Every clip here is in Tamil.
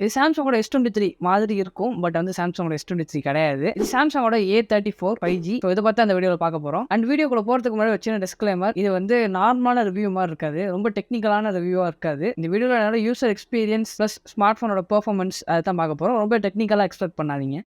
இது சாம்சங்கோட S23 மாதிரி இருக்கும். பட் வந்து சாம்சங்கோட S23 கிடையாது. இது சாம்சங்கோட A34 5G. ஸோ இத பத்தி அந்த வீடியோல பார்க்க போறோம். அண்ட் வீடியோக்குள்ள போறதுக்கு முன்னாடி ஒரு சின்ன டிஸ்க்ளைமர். இது வந்து நார்மலான ரிவ்யூ மாரி இருக்காது. ரொம்ப டெக்னிக்கலான ரிவ்யூவா இருக்காது. இந்த வீடியோல என்னோட யூசர் எக்ஸ்பீரியன்ஸ் பிளஸ் ஸ்மார்ட் போனோட பெர்ஃபார்மன்ஸ் அதான் பார்க்க போறோம். ரொம்ப டெக்னிக்கலா எக்ஸ்பெக்ட் பண்ணாதீங்க.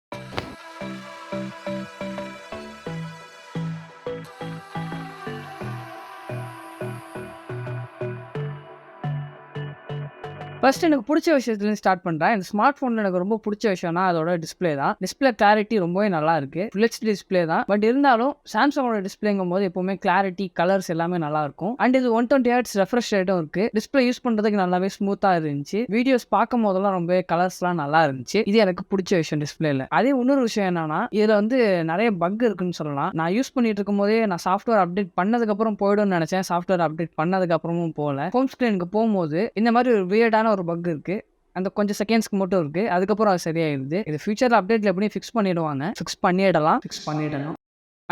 ஃபர்ஸ்ட் எனக்கு புடிச்ச விஷயத்துலேருந்து ஸ்டார்ட் பண்றேன். இந்த ஸ்மார்ட் ஃபோன்ல எனக்கு ரொம்ப புடிச்ச விஷயம்னா அதோட டிஸ்ப்ளே தான். டிஸ்ப்ளே கிளாரிட்டி ரொம்பவே நல்லா இருக்கு. ஃபுல் HD டிஸ்ப்ளே தான். பட் இருந்தாலும் சாம்சங்கோட டிஸ்ப்ளேங்கும்போது எப்பவுமே கிளாரிட்டி, கலர்ஸ் எல்லாமே நல்லா இருக்கும். அண்ட் இது 120 Hz ரெஃப்ரெஷ் ரேட்டும் இருக்கு. டிஸ்ப்ளே யூஸ் பண்றதுக்கு நல்லாவே ஸ்மூத்தா இருந்துச்சு. வீடியோஸ் பார்க்கும்போதெல்லாம் ரொம்பவே கலர்ஸ்லாம் நல்லா இருந்துச்சு. இது எனக்கு புடிச்ச விஷயம் டிஸ்ப்ளேல. அதே இன்னொரு விஷயம் என்னன்னா, இதுல வந்து நிறைய பக் இருக்குன்னு சொல்லலாம். நான் யூஸ் பண்ணிட்டு இருக்கும்போதே நான் சாஃப்ட்வேர் அப்டேட் பண்ணதுக்கு அப்புறம் போயிடும்னு நினைச்சேன். சாஃப்ட்வேர் அப்டேட் பண்ணதுக்கு அப்புறமும் போகல. ஹோம் ஸ்கிரீனுக்கு போகும்போது இந்த மாதிரி ஒரு வியர்டான ஒரு பக் இருக்கு. அந்த கொஞ்சம் செகண்ட்ஸ்க்கு மட்டும் இருக்கு. அதுக்கப்புறம் அது சரியாயிருது. இது ஃபியூச்சர் அப்டேட்ல எப்படியும் ஃபிக்ஸ் பண்ணிடுவாங்க. ஃபிக்ஸ் பண்ணிடணும்.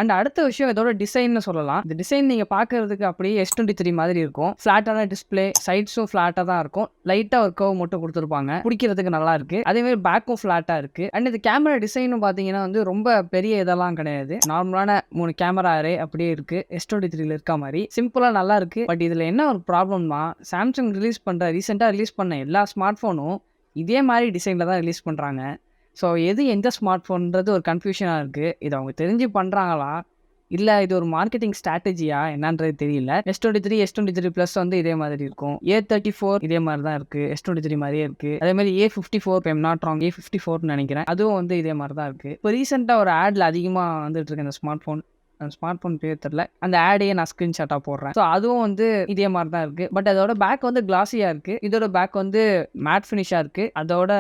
அண்ட் அடுத்த விஷயம் இதோட டிசைன்னு சொல்லலாம். இந்த டிசைன் நீங்க பார்க்கறதுக்கு அப்படியே S23 மாதிரி இருக்கும். ஃபிளாட்டான டிஸ்ப்ளே, சைட்ஸும் ஃபிளாட்டா தான் இருக்கும். லைட்டா ஒரு கர்வ் மட்டும் கொடுத்துருப்பாங்க. பிடிக்கிறதுக்கு நல்லா இருக்கு. அதே மாதிரி பேக்கும் ஃபிளாட்டா இருக்கு. அண்ட் இந்த கேமரா டிசைனும் பார்த்தீங்கன்னா வந்து ரொம்ப பெரிய இதெல்லாம் கிடையாது. நார்மலான 3 கேமரா அரே அப்படியே இருக்கு. S23ல இருக்க மாதிரி சிம்பிளா நல்லா இருக்கு. பட் இதுல என்ன ஒரு ப்ராப்ளம்னா, சாம்சங் ரீசெண்டா ரிலீஸ் பண்ண எல்லா ஸ்மார்ட் போனும் இதே மாதிரி டிசைன்ல தான் ரிலீஸ் பண்றாங்க. ஸோ எது எந்த ஸ்மார்ட் ஃபோன்றது ஒரு கன்ஃப்யூஷனா இருக்கு. இது அவங்க தெரிஞ்சு பண்றாங்களா? இல்ல இது ஒரு மார்க்கெட்டிங் ஸ்ட்ராட்டஜியா என்னன்றது தெரியல. S23, S23 Plus வந்து இதே மாதிரி இருக்கும். A34 இதே மாதிரி தான் இருக்கு. S23 மாதிரியே இருக்கு. அதே மாதிரி A54 if I'm not wrong A54ன்னு நினைக்கிறேன். அதுவும் வந்து இதே மாதிரி தான் இருக்கு. இப்போ ரீசெண்டா ஒரு ஆட்ல அதிகமா வந்துட்டு இருக்கு இந்த ஸ்மார்ட் ஃபோன். அந்த ஸ்மார்ட் ஃபோன் பேர் தெரியல. அந்த ஆடையே நான் ஸ்கிரீன்ஷாட்டா போடுறேன். ஸோ அதுவும் வந்து இதே மாதிரி தான் இருக்கு. பட் அதோட பேக் வந்து கிளாஸியா இருக்கு. இதோட பேக் வந்து மேட் ஃபினிஷா இருக்கு. அதோட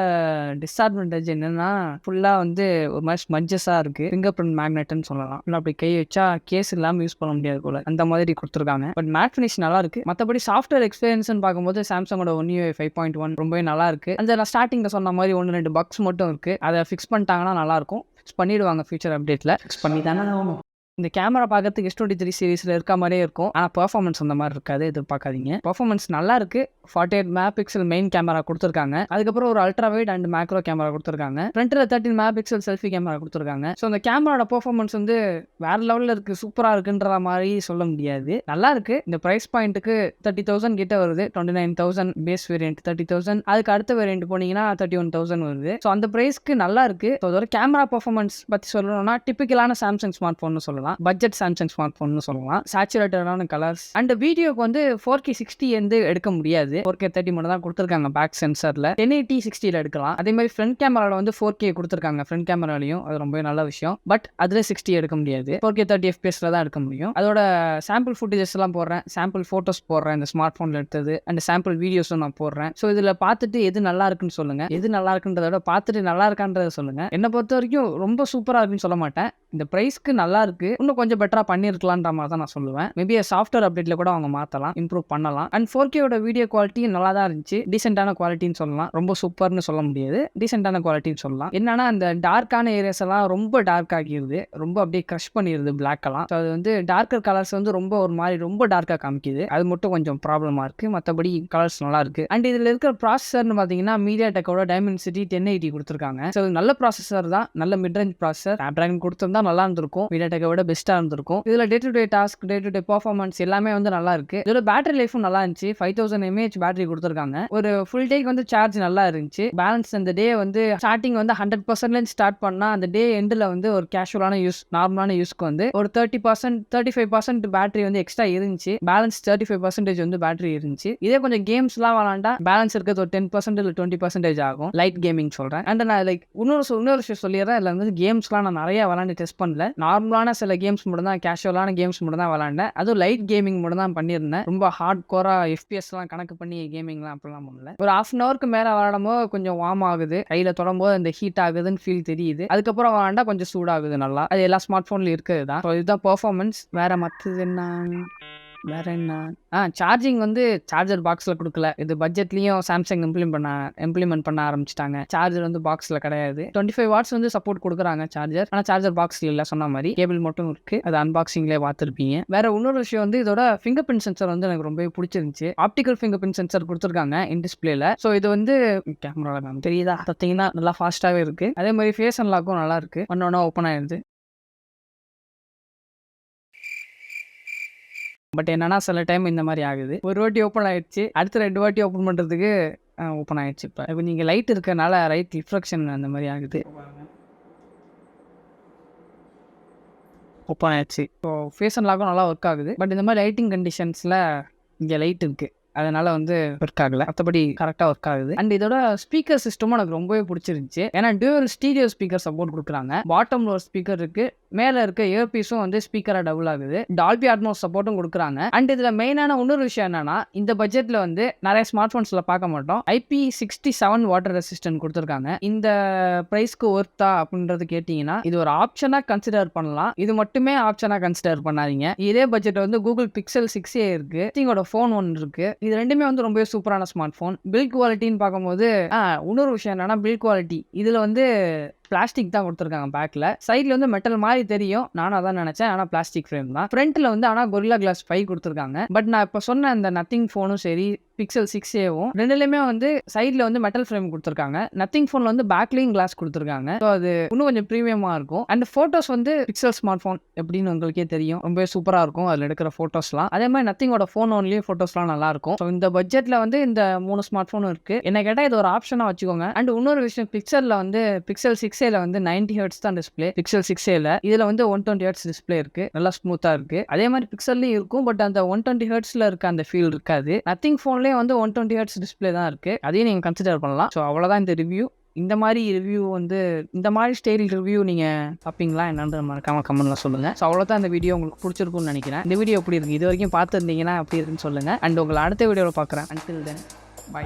டிஸ்அட்வான்டேஜ் என்னன்னா, ஃபுல்லா வந்து ஒரு மாதிரி ஸ்மட்ஜஸா இருக்கு. ஃபிங்கர் பிரிண்ட் மேக்னெட்னு சொல்லலாம். அப்படி கை வச்சா கேஸ் இல்லாம யூஸ் பண்ண முடியாது போல. அந்த மாதிரி கொடுத்துருக்காங்க. பட் மேட் ஃபினிஷ் நல்லா இருக்கு. மற்றபடி சாஃப்ட்வேர் எக்ஸ்பீரியன்ஸ்னு பார்க்கும்போது சாம்சங்கோட One UI 5.1 ரொம்பவே நல்லா இருக்கு. அந்த நான் ஸ்டார்டிங்ல சொன்ன மாதிரி 1-2 பக்ஸ் மட்டும் இருக்கு. அதை ஃபிக்ஸ் பண்ணிட்டாங்கன்னா நல்லா இருக்கும். ஃபிக்ஸ் பண்ணிடுவாங்க ஃபியூச்சர் அப்டேட்ல. ஃபிக்ஸ் பண்ணி தானே ஆகணும். இந்த கேமரா பார்க்கறதுக்கு S23 சீரிஸ்ல இருக்க மாதிரியே இருக்கும். ஆனால் பெர்ஃபார்மன்ஸ் அந்த மாதிரி இருக்காது. எதிர்பார்க்காதீங்க. பெர்ஃபார்மன்ஸ் நல்லா இருக்கு. 48 மெகாபிக்சல் மெயின் கேமரா கொடுத்துருக்காங்க. அதுக்கப்புறம் ஒரு ultra wide and macro camera கொடுத்துருக்காங்க. ஃப்ரண்ட்ல 13 மெகாபிக்சல் செல்ஃபி கேமரா கொடுத்துருக்காங்க. ஸோ அந்த கேமராவோட பெர்ஃபார்மன்ஸ் வந்து வேற லெவலில் இருக்கு. சூப்பரா இருக்குன்ற மாதிரி சொல்ல முடியாது. நல்லா இருக்கு. இந்த பிரைஸ் பாயிண்ட்டுக்கு 30,000 கிட்ட வருது. 29,000 பேஸ் வேரியன்ட் 30,000. அதுக்கு அடுத்த வேரியன்ட் போனீங்கன்னா 31,000 வருது. ஸோ அந்த பிரைஸ்க்கு நல்லா இருக்கு. ஸோ அதோட கேமரா பெர்ஃபார்மன்ஸ் பத்தி சொல்லணும்னா டிபிக்கலான சாம்சங் ஸ்மார்ட் ஃபோன் சொல்லலாம். பட்ஜெட் சாம்சங் ஸ்மார்ட் ஃபோன் சொல்லலாம். சேச்சுரேட்டடான கலர்ஸ் அண்ட் வீடியோக்கு வந்து 4K 60 வந்து எடுக்க முடியாது. 4K 30 மட்டும் தான் கொடுத்துருக்காங்க பேக் சென்சர்ல. 1080 60ல எடுக்கலாம். அதே மாதிரி ஃப்ரண்ட் கேமரால வந்து 4K கொடுத்துருக்காங்க. ஃப்ரண்ட் கேமராலையும் அது ரொம்ப நல்ல விஷயம். பட் அதுல 60 எடுக்க முடியாது. 4K 30 FPSல தான் எடுக்க முடியும். அதோட சாம்பிள் ஃபுட்டேஜஸ் எல்லாம் போடுறேன். சாம்பிள் போட்டோஸ் போடுறேன். இந்த ஸ்மார்ட் போன்ல எடுத்தது அண்ட் சாம்பிள் வீடியோஸும் நான் போடுறேன். ஸோ இதுல பார்த்துட்டு எது நல்லா இருக்குன்னு சொல்லுங்க. எது நல்லா இருக்குன்றத விட பார்த்துட்டு நல்லா இருக்கான்றத சொல்லுங்க. என்னை பொறுத்த வரைக்கும் ரொம்ப சூப்பரா இருக்குன்னு சொல்ல மாட்டேன். இந்த பிரைஸ்க்கு நல்லா இருக்கு. இன்னும் கொஞ்சம் பெட்டரா பண்ணிருக்கலாம்ன்ற மாதிரி தான் நான் சொல்லுவேன். மேபி சாஃப்ட்வேர் அப்டேட்ல கூட அவங்க மாத்தலாம், இம்ப்ரூவ் பண்ணலாம். அண்ட் 4Kயோட வீடியோ குவாலிட்டி நல்லா தான் இருந்துச்சு. டீசென்டான குவாலிட்டின்னு சொல்லலாம். ரொம்ப சூப்பர்னு சொல்ல முடியாது. டீசென்டான குவாலிட்டின்னு சொல்லலாம். என்னன்னா அந்த டார்க்கான ஏரியாஸ் எல்லாம் ரொம்ப டார்க் ஆகிடுது. ரொம்ப அப்படியே கிரஷ் பண்ணிடுது பிளாக் எல்லாம். அது வந்து டார்க்கர் கலர்ஸ் வந்து ரொம்ப ஒரு மாதிரி ரொம்ப டார்க்கா காமிக்குது. அது மட்டும் கொஞ்சம் ப்ராப்ளமா இருக்கு. மற்றபடி கலர்ஸ் நல்லா இருக்கு. அண்ட் இதுல இருக்கிற ப்ராசஸர்னு பாத்தீங்கன்னா மீடியாடெக்கோட டைமென்சிட்டி 1080 கொடுத்துருக்காங்க. ஸோ நல்ல ப்ராசஸர் தான். நல்ல மிட் ரேஞ்ச் ப்ராசஸர். ஸ்னாப்டிராகன் கொடுத்திருந்தா நல்லா இருந்திருக்கும். மீடியாடெக்கை விட பெஸ்டா இருந்திருக்கும். இதுல day to day task, day to day performance எல்லாமே வந்து நல்லா இருக்கு. இதோட பேட்டரி லைஃபும் நல்லா இருந்துச்சு. 5000 mAh பேட்டரி கொடுத்துருக்காங்க. ஒரு ஃபுல் டேக்கு வந்து சார்ஜ் நல்லா இருந்துச்சு. பேலன்ஸ் அந்த டே வந்து ஸ்டார்டிங் வந்து 100% ஸ்டார்ட் பண்ணா அந்த டே எண்டில் வந்து ஒரு கேஷுவலான யூஸ், நார்மலான யூஸ்க்கு வந்து ஒரு 30% 35% பேட்டரி வந்து எக்ஸ்ட்ரா இருந்துச்சு. பேலன்ஸ் 35% வந்து பேட்டரி இருந்துச்சு. இதே கொஞ்சம் கேம்ஸ்லாம் விளாண்டா பேலன்ஸ் இருக்கிறது ஒரு 10% இல்லை 20% ஆகும். லைட் கேமிங் சொல்றேன். அண்ட் நான் லைக் இன்னொரு விஷயம் சொல்லிடுறேன். இதுல வந்து கேம்ஸ்லாம் நான் நிறைய விளாண்டு டெஸ்ட் பண்ணல. நார்மலான சில கேம்ஸ் மட்டும் தான், கேஷுவலான கேம்ஸ் மட்டும் தான் விளாண்டேன். அதுவும் லைட் கேமிங் மட்டும் தான் பண்ணியிருந்தேன். ரொம்ப ஹார்ட் கோரா FPSலாம் கணக்கு பண்ணி கேமிங்லாம் அப்படிலாம் பண்ணல. ஒரு ½ an hourக்கு மேல விளாடும் போது கொஞ்சம் வார்ம் ஆகுது. கையில தொடரும்போது அந்த ஹீட் ஆகுதுன்னு ஃபீல் தெரியுது. அதுக்கப்புறம் விளாண்டா கொஞ்சம் சூடாகுது நல்லா. அது எல்லா ஸ்மார்ட் போன்லயும் இருக்குது தான். இதுதான் பெர்ஃபார்மன்ஸ். வேற மற்றது என்ன? வேற என்ன? சார்ஜிங் வந்து சார்ஜர் பாக்ஸ்ல குடுக்கல. இது பட்ஜெட்லயும் சாம்சங் இம்ப்ளிமெண்ட் பண்ண ஆரம்பிச்சுட்டாங்க. சார்ஜர் வந்து பாக்ஸ்ல கிடையாது. 25 வாட்ஸ் வந்து சப்போர்ட் குடுக்குறாங்க சார்ஜர். ஆனா சார்ஜர் பாக்ஸ்ல இல்ல சொன்ன மாரி. கேபிள் மட்டும் இருக்கு. அது அன்பாக்சிங்லயே பார்த்திருப்பீங்க. வேற இன்னொரு விஷயம் வந்து இதோட ஃபிங்கர் பிரிண்ட் சென்சார் வந்து எனக்கு ரொம்பவே பிடிச்சிருந்துச்சு. ஆப்டிகல் ஃபிங்கர் பிரிண்ட் சென்சார் குடுத்துருக்காங்க இன் டிஸ்ப்ளேல. சோ இது வந்து கேமரால தெரியுதா? பாத்தீங்கன்னா நல்லா ஃபாஸ்டாவே இருக்கு. அதே மாதிரி ஃபேஸ் அன்லாக்கும் நல்லா இருக்கு. ஒண்ணு ஓப்பன் ஆயிருது. பட் என்னன்னா சில டைம் இந்த மாதிரி ஆகுது. ஒரு வாட்டி ஓப்பன் ஆயிடுச்சு, அடுத்த 2 வாட்டி ஓப்பன் பண்றதுக்கு ஓப்பன் ஆயிடுச்சு. இப்போ நீங்க லைட் இருக்கனால லைட் ரிஃப்ளெக்ஷன் அந்த மாதிரி ஆகுது. ஓப்பன் ஆயிடுச்சு. ஸோ ஃபேஸ் அன்லாக்கும் நல்லா ஒர்க் ஆகுது. பட் இந்த மாதிரி லைட்டிங் கண்டிஷன்ஸ்ல இங்கே லைட் இருக்கு, அதனால வந்து ஒர்க் ஆகல. மற்றபடி கரெக்டாக ஒர்க் ஆகுது. அண்ட் இதோட ஸ்பீக்கர் சிஸ்டமும் எனக்கு ரொம்பவே பிடிச்சிருந்துச்சு. ஏன்னா டியூவல் ஸ்டீரியோ ஸ்பீக்கர் சப்போர்ட் கொடுக்குறாங்க. பாட்டம்ல ஒரு ஸ்பீக்கர் இருக்கு, மேலே இருக்க இயர்பீஸும் வந்து ஸ்பீக்கராக டபுள் ஆகுது. டால்பி அட்மோஸ் சப்போர்ட்டும் கொடுக்குறாங்க. அண்ட் இதில் மெயினான இன்னொரு விஷயம் என்னன்னா, இந்த பட்ஜெட்டில் வந்து நிறைய ஸ்மார்ட் ஃபோன்ஸில் பார்க்க மாட்டோம், IP67 வாட்டர் ரெசிஸ்டன்ட் கொடுத்துருக்காங்க. இந்த ப்ரைஸ்க்கு ஒர்த்தா அப்படின்றது கேட்டிங்கன்னா இது ஒரு ஆப்ஷனாக கன்சிடர் பண்ணலாம். இது மட்டுமே ஆப்ஷனாக கன்சிடர் பண்ணாதீங்க. இதே பட்ஜெட் வந்து கூகுள் பிக்சல் 6a இருக்கு, இங்கோட ஃபோன் ஒன்று இருக்கு. இது ரெண்டுமே வந்து ரொம்பவே சூப்பரான ஸ்மார்ட் ஃபோன். பில்ட் குவாலிட்டின்னு பார்க்கும்போது இன்னொரு விஷயம் என்னன்னா, பில்ட் குவாலிட்டி இதில் வந்து பிளாஸ்டிக் தான் கொடுத்துருக்காங்க. பேக்ல சைட்ல வந்து மெட்டல் மாதிரி தெரியும், நானும் அதான் நினைச்சேன். ஆனா பிளாஸ்டிக் ஃப்ரேம் தான். ஃப்ரண்ட்ல வந்து ஆனா கொரில்லா கிளாஸ் 5 கொடுத்துருக்காங்க. பட் நான் இப்போ சொன்ன இந்த நத்திங் ஃபோனும் சரி, பிக்சல் 6aவும் ரெண்டுலையுமே வந்து சைட்ல வந்து மெட்டல் ஃப்ரேம் கொடுத்துருக்காங்க. நத்திங் ஃபோன்ல வந்து பேக்லையும் கிளாஸ் கொடுத்துருக்காங்க. ஸோ அது இன்னும் கொஞ்சம் ப்ரீமியமா இருக்கும். அண்ட் ஃபோட்டோஸ் வந்து பிக்சல் ஸ்மார்ட் ஃபோன் எப்படின்னு உங்களுக்கே தெரியும், ரொம்ப சூப்பரா இருக்கும் அதில் எடுக்கிற ஃபோட்டோஸ்லாம். அதே மாதிரி நத்திங்கோட ஃபோன் ஒன்லயும் ஃபோட்டோஸ்லாம் நல்லா இருக்கும். ஸோ இந்த பட்ஜெட்ல வந்து இந்த 3 ஸ்மார்ட் ஃபோனும் இருக்கு. என்ன கேட்டால் இது ஒரு ஆப்ஷனா வச்சுக்கோங்க. அண்ட் இன்னொரு விஷயம், பிக்சல்ல வந்து பிக்சல் 6a வந்து 90 ஹெர்ட்ஸ் தான் டிஸ்பிளே. பிக்சல் 6a இதுல வந்து 120 ஹெர்ட்ஸ் டிஸ்பிளே இருக்கு, நல்லா ஸ்மூத்தா இருக்கு. அதே மாதிரி பிக்சல்லயும் இருக்கும், பட் அந்த 120 ஹெர்ட்ஸ்ல இருக்க அந்த ஃபீல் இருக்காது. நத்திங் ஃபோன்லயும் வந்து 120 ஹெர்ட்ஸ் டிஸ்பிளே தான் இருக்கு, அதையும் நீங்க கன்சிடர் பண்ணலாம். ஸோ அவ்வளவுதான் இந்த ரிவ்யூ. இந்த மாதிரி ரிவ்யூ வந்து இந்த மாதிரி ஸ்டைல் ரிவ்யூ நீங்க பார்ப்பீங்களா என்னன்னு மறக்காம கமெண்ட்ல சொல்லுங்க. ஸோ அவ்வளோதான் இந்த வீடியோ உங்களுக்கு பிடிச்சிருக்கும்னு நினைக்கிறேன். இந்த வீடியோ எப்படி இருக்கு, இது வரைக்கும் பார்த்துருந்தீங்கன்னா எப்படி இருக்குன்னு சொல்லுங்க. அண்ட் உங்களை அடுத்த வீடியோவில் பார்க்குறேன். Until then by.